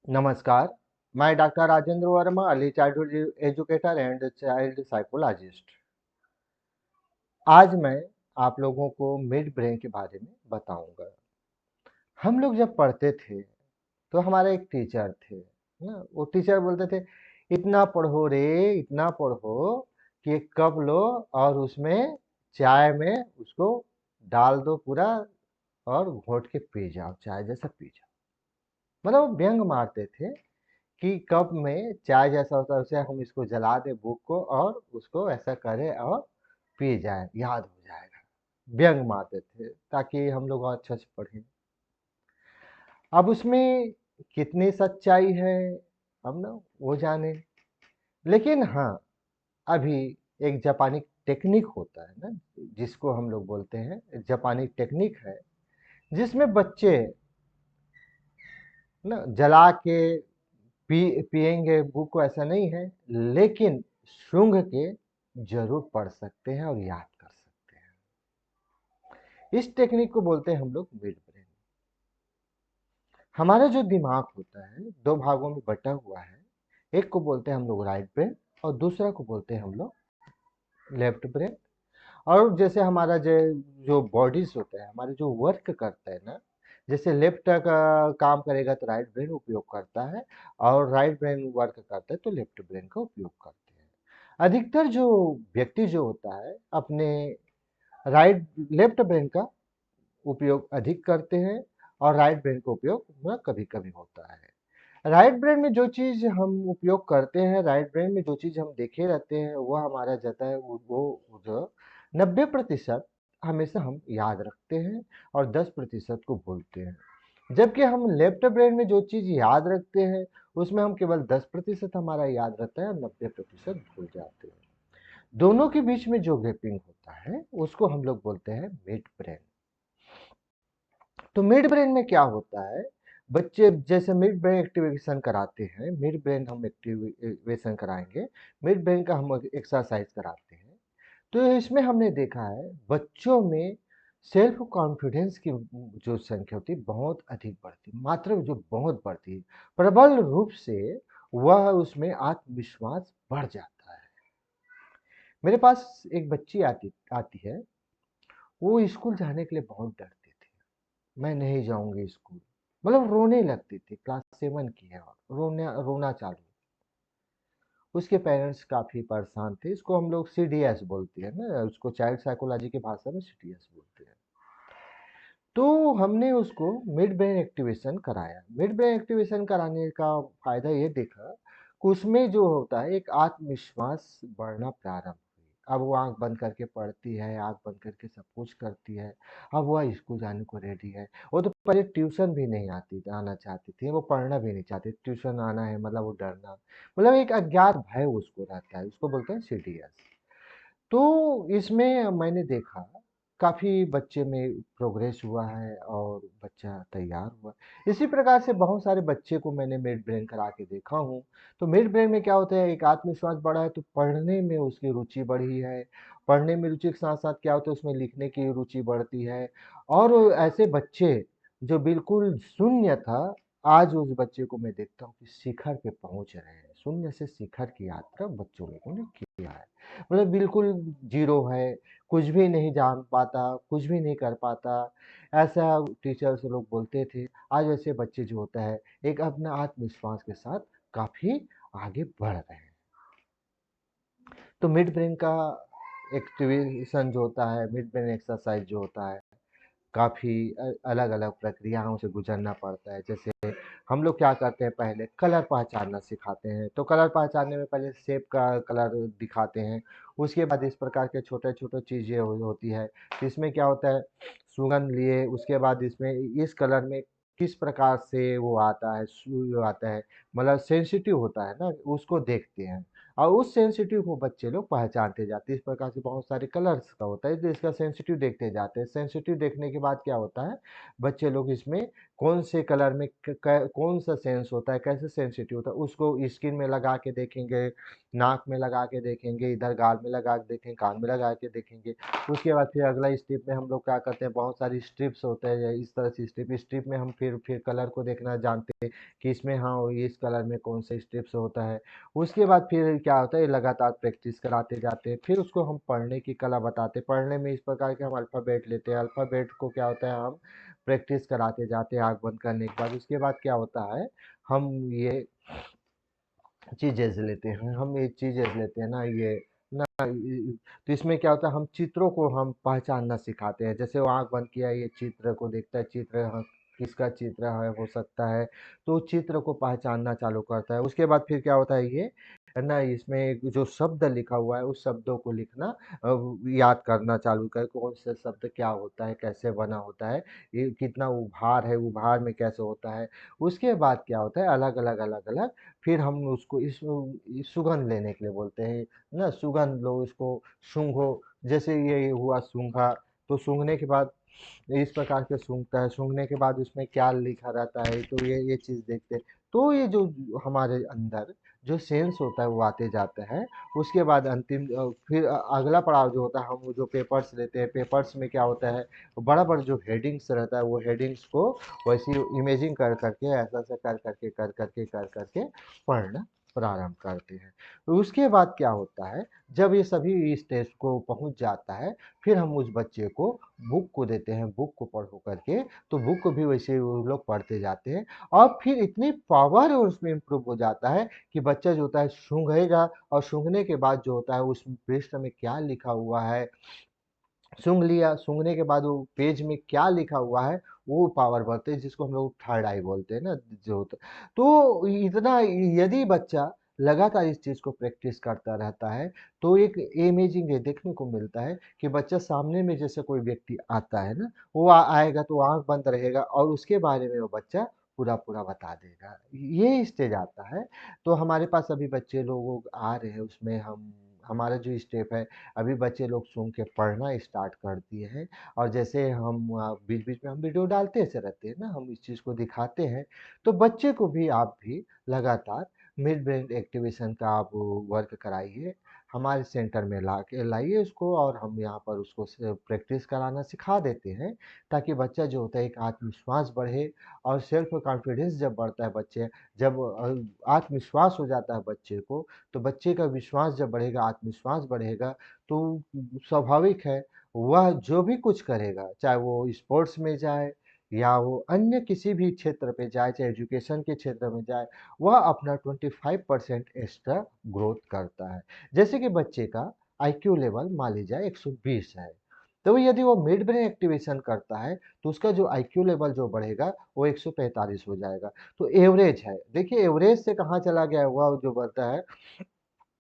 नमस्कार, मैं doctor Rajendra Verma, early childhood educator and child psychologist. आज मैं आप लोगों को मिड ब्रेन के बारे में बताऊंगा। हम लोग जब पढ़ते थे, तो हमारे एक टीचर थे, ना? वो टीचर बोलते थे, इतना पढ़ो रे, इतना पढ़ो कि एक कप लो और उसमें चाय में उसको डाल दो पूरा और घोट के पी जाओ, चाय जैसा पी जाओ। मतलब वो व्यंग मारते थे कि कप में चाय जैसा होता है, उसे हम इसको जला दें बुक को और उसको ऐसा करें और पी जाए, याद हो जाएगा। व्यंग मारते थे ताकि हम लोग और अच्छे से पढ़ें। अब उसमें कितनी सच्चाई है हम ना वो जाने। लेकिन हाँ, अभी एक जापानी टेक्निक होता है ना, जिसको हम लोग बोलते हैं जापानी टेक्निक है, जिसमें बच्चे ना जला के पिएंगे बुक को, ऐसा नहीं है। लेकिन सूंघ के जरूर पढ़ सकते हैं और याद कर सकते हैं। इस टेक्निक को बोलते हैं हम लोग मिड ब्रेन। हमारा जो दिमाग होता है दो भागों में बटा हुआ है। एक को बोलते हैं हम लोग राइट ब्रेन और दूसरा को बोलते हैं हम लोग लेफ्ट ब्रेन। और जैसे हमारा जो बॉडीज होता है, हमारे जो वर्क करता है ना, जैसे लेफ्ट का काम करेगा तो राइट ब्रेन उपयोग करता है, और राइट ब्रेन वर्क करता है तो लेफ्ट ब्रेन का उपयोग करते हैं। अधिकतर जो व्यक्ति जो होता है अपने राइट लेफ्ट ब्रेन का उपयोग अधिक करते हैं, और राइट ब्रेन का उपयोग वह कभी कभी होता है। राइट ब्रेन में जो चीज हम उपयोग करते हैं, राइट ब्रेन में जो चीज हम देखे रहते हैं, वह हमारा जाता है वो जो 90% हमेशा हम याद रखते हैं और 10% को भूलते हैं। जबकि हम लेफ्ट ब्रेन में जो चीज याद रखते हैं, उसमें हम केवल 10% हमारा याद रहता है और 90% भूल जाते हैं। दोनों के बीच में जो गैपिंग होता है उसको हम लोग बोलते हैं मिड ब्रेन। तो मिड ब्रेन में क्या होता है, बच्चे जैसे मिड ब्रेन एक्टिवेशन कराते हैं, मिड ब्रेन हम एक्टिवेशन कराएंगे, मिड ब्रेन का हम एक्सरसाइज कराते हैं, तो इसमें हमने देखा है बच्चों में सेल्फ कॉन्फिडेंस की जो संख्या होती है बहुत अधिक बढ़ती है, मात्रा जो बहुत बढ़ती है, प्रबल रूप से वह उसमें आत्मविश्वास बढ़ जाता है। मेरे पास एक बच्ची आती आती है, वो स्कूल जाने के लिए बहुत डरती थी। मैं नहीं जाऊंगी स्कूल, मतलब रोने लगती थी। क्लास 7 की है और रोना रोना चालू। उसके पेरेंट्स काफी परेशान थे। इसको हम लोग सीडीएस बोलते हैं ना, उसको चाइल्ड साइकोलॉजी की भाषा में सीडीएस बोलते हैं। तो हमने उसको मिड ब्रेन एक्टिवेशन कराया। मिड ब्रेन एक्टिवेशन कराने का फायदा ये देखा कि उसमें जो होता है एक आत्मविश्वास बढ़ना प्रारंभ हुई। अब वो आंख बंद करके पढ़ती है, आंख बंद करके सब कुछ करती है। अब वह स्कूल जाने को रेडी है। वो तो पहले ट्यूशन भी नहीं आना चाहती थी, वो पढ़ना भी नहीं चाहती। ट्यूशन आना है मतलब वो डरना, मतलब एक अज्ञात भय उसको रहता है, उसको बोलते हैं सीडीएस। तो इसमें मैंने देखा काफ़ी बच्चे में प्रोग्रेस हुआ है और बच्चा तैयार हुआ। इसी प्रकार से बहुत सारे बच्चे को मैंने मिड ब्रेन करा के देखा हूँ। तो मिड ब्रेन में क्या होता है, एक आत्मविश्वास बढ़ा है तो पढ़ने में उसकी रुचि बढ़ी है। पढ़ने में रुचि के साथ साथ क्या होता है, उसमें लिखने की रुचि बढ़ती है। और ऐसे बच्चे जो बिल्कुल शून्य था, आज उस बच्चे को मैं देखता हूँ कि शिखर पे पहुंच रहे हैं। शून्य से शिखर की यात्रा बच्चों लोगों ने किया है। मतलब बिल्कुल जीरो है, कुछ भी नहीं जान पाता, कुछ भी नहीं कर पाता, ऐसा टीचर्स लोग बोलते थे। आज वैसे बच्चे जो होता है एक अपना आत्मविश्वास के साथ काफ़ी आगे बढ़ रहे हैं। तो मिड ब्रेन का एक्टिवेशन जो होता है, मिड ब्रेन एक्सरसाइज जो होता है, काफ़ी अलग अलग प्रक्रियाओं से गुजरना पड़ता है। जैसे हम लोग क्या करते हैं, पहले कलर पहचानना सिखाते हैं। तो कलर पहचानने में पहले शेप का कलर दिखाते हैं। उसके बाद इस प्रकार के छोटे छोटे चीज़ें होती है। इसमें क्या होता है, सुगंध लिए, उसके बाद इसमें इस कलर में किस प्रकार से वो आता है, आता है, मतलब सेंसिटिव होता है ना, उसको देखते हैं। और उस सेंसिटिव को बच्चे लोग पहचानते जाते हैं। इस प्रकार से बहुत सारे कलर्स का होता है, तो इसका सेंसिटिव देखते जाते हैं। सेंसिटिव देखने के बाद क्या होता है, बच्चे लोग इसमें कौन से कलर में कौन सा सेंस होता है, कैसे सेंसिटिव होता है, उसको स्किन में लगा के देखेंगे, नाक में लगा के देखेंगे, इधर गाल में लगा के देखेंगे, कान में लगा के देखेंगे। उसके बाद फिर अगला स्टेप में हम लोग क्या करते हैं, बहुत सारी स्ट्रिप्स होते हैं इस तरह से स्ट्रिप में हम फिर कलर को देखना जानते हैं कि इसमें हाँ इस कलर में कौन सा स्ट्रिप्स होता है। उसके बाद फिर क्या होता है, लगातार प्रैक्टिस कराते जाते हैं, फिर उसको हम पढ़ने की कला बताते हैं। पढ़ने में इस प्रकार के हम अल्फ़ाबेट लेते हैं, अल्फ़ाबेट को क्या होता है हम प्रैक्टिस कराते जाते हैं आँख बंद करने के बाद। उसके बाद क्या होता है, हम ये चीज़ें लेते हैं, हम ये चीज़ें लेते हैं ना, ये ना तो इसमें क्या होता है, हम चित्रों को हम पहचानना सिखाते हैं। जैसे वो आँख बंद किया, ये चित्र को देखता है, चित्र हाँ, किसका चित्र है हो सकता है, तो चित्र को पहचानना चालू करता है। उसके बाद फिर क्या होता है, ये है ना, इसमें जो शब्द लिखा हुआ है उस शब्दों को लिखना याद करना चालू कर, कौन सा शब्द क्या होता है, कैसे बना होता है, ये कितना उभार है, उभार में कैसे होता है। उसके बाद क्या होता है, अलग अलग अलग अलग फिर हम उसको इस सुगंध लेने के लिए बोलते हैं ना, सुगंध लो इसको, सूंघो। जैसे ये हुआ सूंघा, तो सूंघने के बाद इस प्रकार के सूंघता है, सूंघने के बाद उसमें क्या लिखा रहता है, तो ये चीज़ देखते हैं। तो ये जो हमारे अंदर जो सेंस होता है वो आते जाता है। उसके बाद अंतिम फिर अगला पड़ाव जो होता है, हम वो जो पेपर्स लेते हैं, पेपर्स में क्या होता है, बड़ा बड़ा जो हेडिंग्स रहता है वो हेडिंग्स को वैसी इमेजिंग कर करके, ऐसा ऐसा कर करके पढ़ना प्रारंभ करते हैं। तो उसके बाद क्या होता है, जब ये सभी स्टेज को पहुंच जाता है, फिर हम उस बच्चे को बुक को देते हैं, बुक को पढ़ो करके। तो बुक को भी वैसे वो लोग पढ़ते जाते हैं, और फिर इतनी पावर उसमें इम्प्रूव हो जाता है कि बच्चा जो होता है सूंघेगा, और सूंघने के बाद जो होता है उस पृष्ठ में क्या लिखा हुआ है, सूंघ लिया, सूंघने के बाद वो पेज में क्या लिखा हुआ है वो पावर बढ़ते हैं, जिसको हम लोग थर्ड आई बोलते हैं ना, जो होता तो इतना, यदि बच्चा लगातार इस चीज़ को प्रैक्टिस करता रहता है, तो एक इमेजिंग ये देखने को मिलता है कि बच्चा सामने में जैसे कोई व्यक्ति आता है ना, वो आएगा तो आंख बंद रहेगा और उसके बारे में वो बच्चा पूरा पूरा बता देगा, ये स्टेज आता है। तो हमारे पास अभी बच्चे लोग आ रहे हैं, उसमें हम हमारा जो स्टेप है, अभी बच्चे लोग सुन के पढ़ना स्टार्ट कर दिए हैं। और जैसे हम बीच-बीच में हम वीडियो डालते से रहते हैं ना, हम इस चीज़ को दिखाते हैं, तो बच्चे को भी आप भी लगातार मिड ब्रेन एक्टिवेशन का आप वर्क कराइए। हमारे सेंटर में ला के लाइए उसको, और हम यहाँ पर उसको प्रैक्टिस कराना सिखा देते हैं, ताकि बच्चा जो होता है एक आत्मविश्वास बढ़े। और सेल्फ कॉन्फिडेंस जब बढ़ता है बच्चे, जब आत्मविश्वास हो जाता है बच्चे को, तो बच्चे का विश्वास जब बढ़ेगा, आत्मविश्वास बढ़ेगा, तो स्वाभाविक है वह जो भी कुछ करेगा, चाहे वो स्पोर्ट्स में जाए या वो अन्य किसी भी क्षेत्र पे जाए, चाहे एजुकेशन के क्षेत्र में जाए, वह अपना 25% एक्स्ट्रा ग्रोथ करता है। जैसे कि बच्चे का आईक्यू लेवल मान लीजिए 120 है, तो यदि वो मिड ब्रेन एक्टिवेशन करता है, तो उसका जो आईक्यू लेवल जो बढ़ेगा वो 145 हो जाएगा। तो एवरेज है, देखिए एवरेज से कहाँ चला गया, वह जो बढ़ता है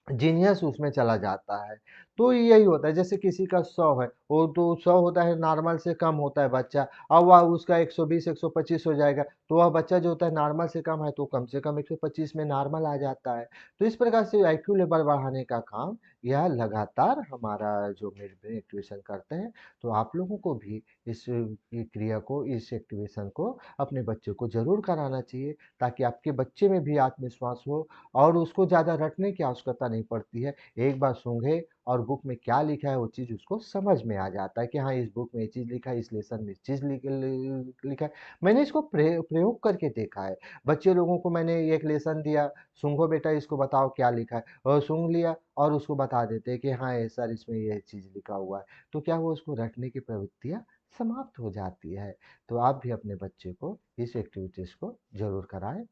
जीनियस उसमें चला जाता है। तो यही होता है, जैसे किसी का 100 है, वो तो 100 होता है, नॉर्मल से कम होता है बच्चा, अब वह उसका 120 125 हो जाएगा, तो वह बच्चा जो होता है नॉर्मल से कम है, तो कम से कम 125 में नॉर्मल आ जाता है। तो इस प्रकार से आईक्यू लेवल बढ़ाने का काम यह लगातार हमारा जो मिड ब्रेन एक्टिवेशन करते हैं। तो आप लोगों को भी इस क्रिया को, इस एक्टिवेशन को अपने बच्चों को ज़रूर कराना चाहिए, ताकि आपके बच्चे में भी आत्मविश्वास हो, और उसको ज़्यादा रटने की आवश्यकता नहीं पड़ती है। एक बार सूंघे और बुक में क्या लिखा है वो चीज़ उसको समझ में आ जाता है कि हाँ, इस बुक में ये चीज़ लिखा है, इस लेसन में इस चीज़ लिखा है। मैंने इसको प्रयोग करके देखा है। बच्चे लोगों को मैंने एक लेसन दिया, सूंघो बेटा इसको बताओ क्या लिखा है, और सूंघ लिया और उसको बता देते हैं कि हाँ, ये सर इसमें ये चीज़ लिखा हुआ है। तो क्या वो उसको रटने की प्रवृत्तियाँ समाप्त हो जाती है। तो आप भी अपने बच्चे को इस एक्टिविटीज़ को ज़रूर कराएँ।